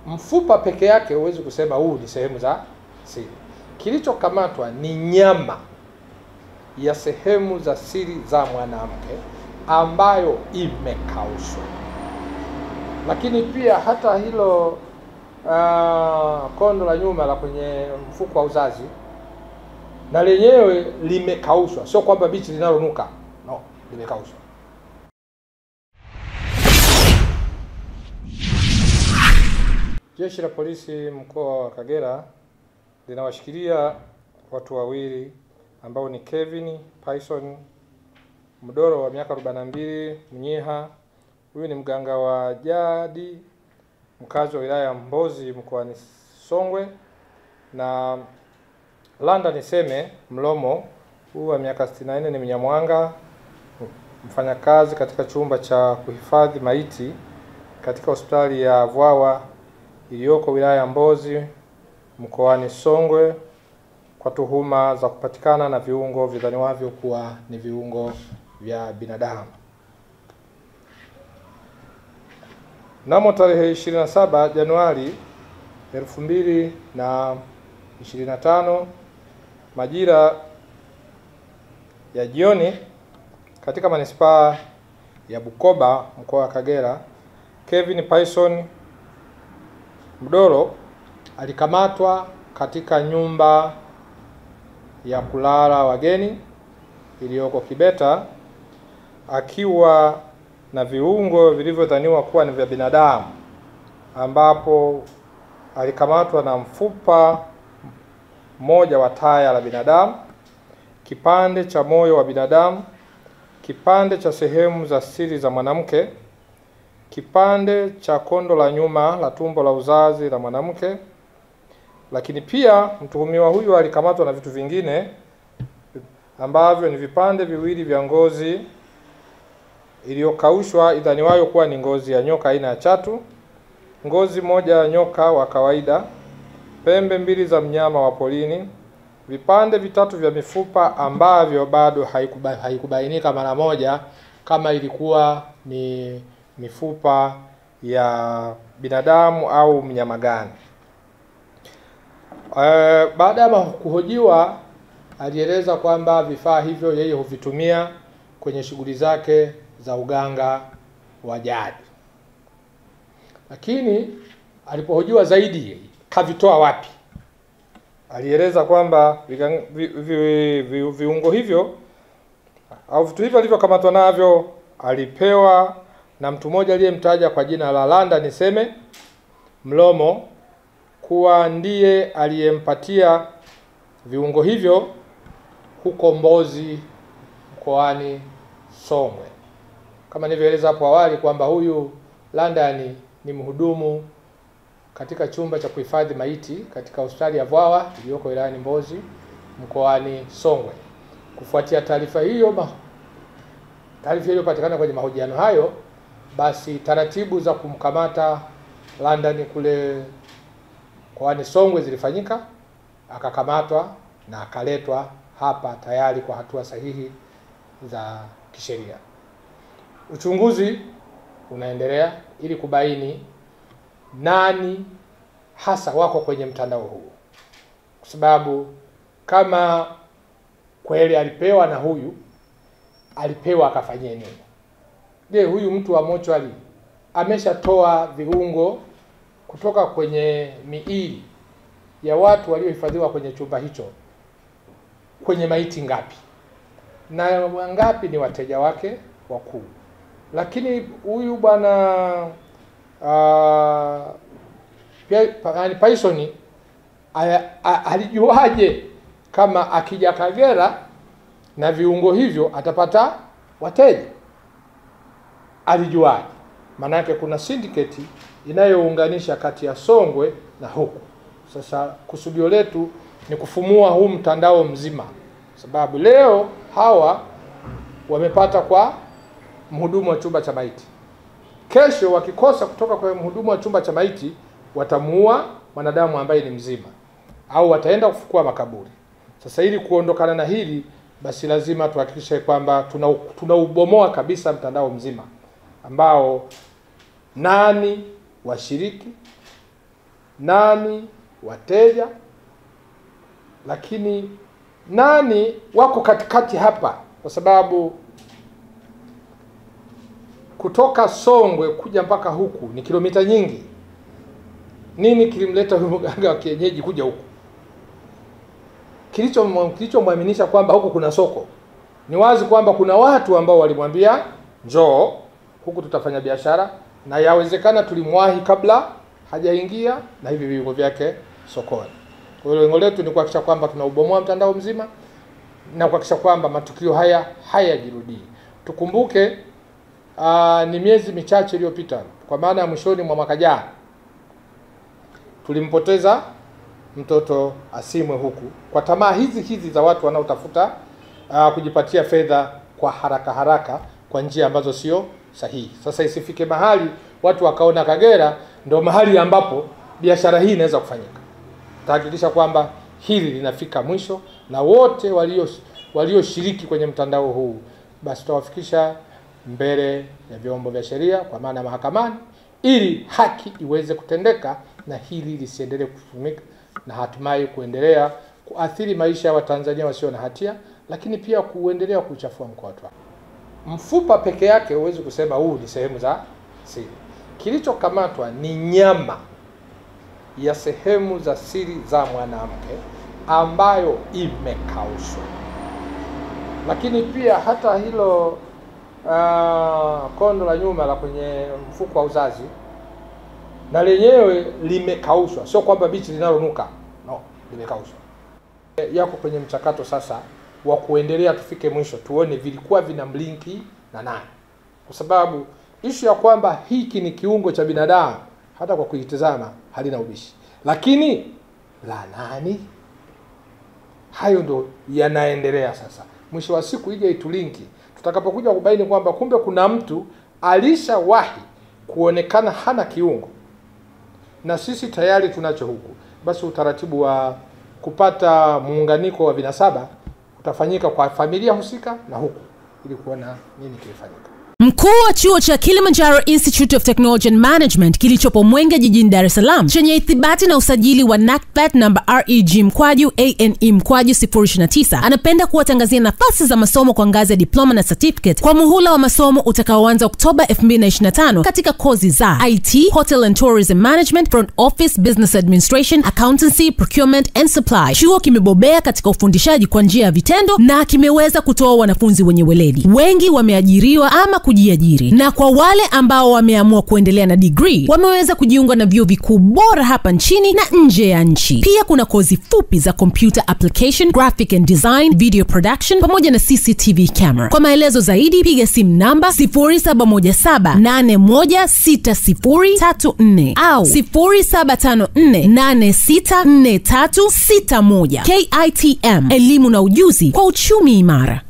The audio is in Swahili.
Mfupa peke yake huwezi kusema huu ni sehemu za siri. Kilichokamatwa ni nyama ya sehemu za siri za mwanamke ambayo imekaushwa. Lakini pia hata hilo kondo la nyuma la kwenye mfuko wa uzazi na lenyewe limekaushwa, sio kwamba bichi linalonuka, no, limekaushwa. Jeshi la polisi mkoa wa Kagera linawashikilia watu wawili ambao ni Kevin Payson Mdoro wa miaka 42 Mnyiha. Huyu ni mganga wa jadi mkazi wa wilaya ya Mbozi mkoani Songwe, na Landa Niseme Mlomo, huyu wa miaka 64 ni Mnyamwanga, mfanyakazi katika chumba cha kuhifadhi maiti katika hospitali ya Vwawa iliyoko wilaya ya Mbozi mkoani Songwe kwa tuhuma za kupatikana na viungo vidhaniwavyo kuwa ni viungo vya binadamu. Mnamo tarehe 27 Januari 2025 majira ya jioni katika manispaa ya Bukoba mkoa wa Kagera, Kevin Payson Mdoro alikamatwa katika nyumba ya kulala wageni iliyoko Kibeta akiwa na viungo vilivyodhaniwa kuwa ni vya binadamu, ambapo alikamatwa na mfupa mmoja wa taya la binadamu, kipande cha moyo wa binadamu, kipande cha sehemu za siri za mwanamke, kipande cha kondo la nyuma la tumbo la uzazi la mwanamke. Lakini pia mtuhumiwa huyu alikamatwa na vitu vingine ambavyo ni vipande viwili vya ngozi iliyokaushwa idhaniwayo kuwa ni ngozi ya nyoka aina ya chatu, ngozi moja ya nyoka wa kawaida, pembe mbili za mnyama wa porini, vipande vitatu vya mifupa ambavyo bado haikubainika mara moja kama ilikuwa ni mifupa ya binadamu au mnyama gani. Baada ya kuhojiwa, alieleza kwamba vifaa hivyo yeye huvitumia kwenye shughuli zake za uganga wa jadi. Lakini alipohojiwa zaidi, kavitoa wapi? Alieleza kwamba viungo hivyo au vitu hivyo alivyokamatwa navyo alipewa na mtu mmoja aliyemtaja kwa jina la Landa Niseme Mlomo kuwa ndiye aliyempatia viungo hivyo huko Mbozi mkoani Songwe. Kama nilivyoeleza hapo awali kwamba huyu Landa ni mhudumu katika chumba cha kuhifadhi maiti katika hospitali ya Vwawa iliyoko wilayani Mbozi mkoani Songwe. Kufuatia taarifa hiyo iliyopatikana kwenye mahojiano hayo, basi taratibu za kumkamata Landa kule mkoani Songwe zilifanyika, akakamatwa na akaletwa hapa tayari kwa hatua sahihi za kisheria. Uchunguzi unaendelea ili kubaini nani hasa wako kwenye mtandao huu, kwa sababu kama kweli alipewa na huyu alipewa akafanyia nini? Je, huyu mtu wa mochwari ameshatoa viungo kutoka kwenye miili ya watu waliohifadhiwa kwenye chumba hicho kwenye maiti ngapi, na wangapi ni wateja wake wakuu? Lakini huyu bwana Payson alijuaje kama akija Kagera na viungo hivyo atapata wateja? Alijuaje? Manake kuna syndicate inayounganisha kati ya Songwe na huku. Sasa kusudio letu ni kufumua huu mtandao mzima, sababu leo hawa wamepata kwa mhudumu wa chumba cha maiti. Kesho wakikosa kutoka kwa mhudumu wa chumba cha maiti, watamuua mwanadamu ambaye ni mzima au wataenda kufukua makaburi. Sasa ili kuondokana na hili, basi lazima tuhakikishe kwamba tunaubomoa kabisa mtandao mzima ambao nani washiriki, nani wateja, lakini nani wako katikati hapa, kwa sababu kutoka Songwe kuja mpaka huku ni kilomita nyingi. Nini kilimleta huyu mganga wa kienyeji kuja huku? Kilichomwaminisha kwamba huku kuna soko. Ni wazi kwamba kuna watu ambao walimwambia njoo huku tutafanya biashara, na yawezekana tulimwahi kabla hajaingia na hivi viungo vyake sokoni. Kwa hiyo lengo letu ni kuhakikisha kwamba tunaubomoa mtandao mzima na kuhakikisha kwamba matukio haya hayajirudii. Tukumbuke ni miezi michache iliyopita, kwa maana ya mwishoni mwa mwaka jana, tulimpoteza mtoto Asimwe huku kwa tamaa hizi za watu wanaotafuta kujipatia fedha kwa haraka kwa njia ambazo sio sahihi. Sasa isifike mahali watu wakaona Kagera ndio mahali ambapo biashara hii inaweza kufanyika. Tahakikisha kwamba hili linafika mwisho, na wote walioshiriki kwenye mtandao huu basi tutawafikisha mbele ya vyombo vya sheria, kwa maana mahakamani, ili haki iweze kutendeka na hili lisiendelee kutumika na hatimaye kuendelea kuathiri maisha ya Watanzania wasio na hatia, lakini pia kuendelea kuchafua mkoa wetu. Mfupa peke yake huwezi kusema huu ni sehemu za siri. Kilichokamatwa ni nyama ya sehemu za siri za mwanamke ambayo imekaushwa. Lakini pia hata hilo kondo la nyuma la kwenye mfuko wa uzazi na lenyewe limekaushwa, sio kwamba bichi linalonuka, no, limekaushwa. Yako kwenye mchakato sasa wa kuendelea tufike mwisho tuone vilikuwa vina mlinki na nani, kwa sababu issue ya kwamba hiki ni kiungo cha binadamu hata kwa kuitazama halina ubishi, lakini la nani, hayo ndo yanaendelea sasa. Mwisho wa siku ije itulinki, tutakapokuja kubaini kwamba kumbe kuna mtu alishawahi kuonekana hana kiungo na sisi tayari tunacho huku, basi utaratibu wa kupata muunganiko wa vinasaba utafanyika kwa familia husika na huku, ili kuona nini kilifanyika. Mkuu wa chuo cha Kilimanjaro Institute of Technology and Management kilichopo Mwenge jijini Dar es Salaam chenye ithibati na usajili wa NACTVET namba REG/ANE/029 anapenda kuwatangazia nafasi za masomo kwa ngazi ya diploma na certificate kwa muhula wa masomo utakaoanza Oktoba 2025 katika kozi za IT, Hotel and Tourism Management, Front Office, Business Administration, Accountancy, Procurement and Supply. Chuo kimebobea katika ufundishaji kwa njia ya vitendo na kimeweza kutoa wanafunzi wenye weledi. Wengi wameajiriwa ama kujiajiri, na kwa wale ambao wameamua kuendelea na degree wameweza kujiunga na vyuo vikuu bora hapa nchini na nje ya nchi. Pia kuna kozi fupi za computer application, graphic and design, video production pamoja na CCTV camera. Kwa maelezo zaidi piga simu namba 0717816034 au 0754864361. KITM, elimu na ujuzi kwa uchumi imara.